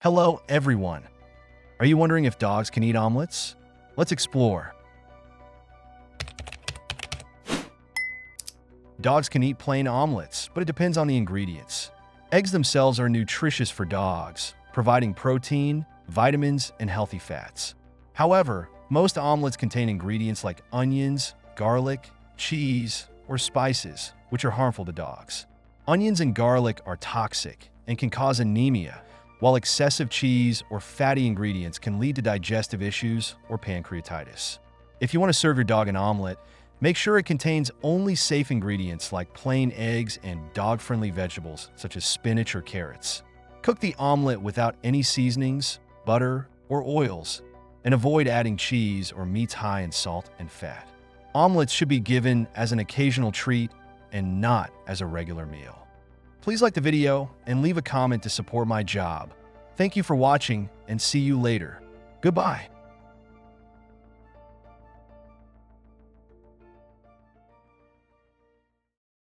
Hello, everyone. Are you wondering if dogs can eat omelets? Let's explore. Dogs can eat plain omelets, but it depends on the ingredients. Eggs themselves are nutritious for dogs, providing protein, vitamins, and healthy fats. However, most omelets contain ingredients like onions, garlic, cheese, or spices, which are harmful to dogs. Onions and garlic are toxic and can cause anemia, while excessive cheese or fatty ingredients can lead to digestive issues or pancreatitis. If you want to serve your dog an omelet, make sure it contains only safe ingredients like plain eggs and dog-friendly vegetables such as spinach or carrots. Cook the omelet without any seasonings, butter, or oils, and avoid adding cheese or meats high in salt and fat. Omelets should be given as an occasional treat and not as a regular meal. Please like the video and leave a comment to support my job. Thank you for watching and see you later. Goodbye.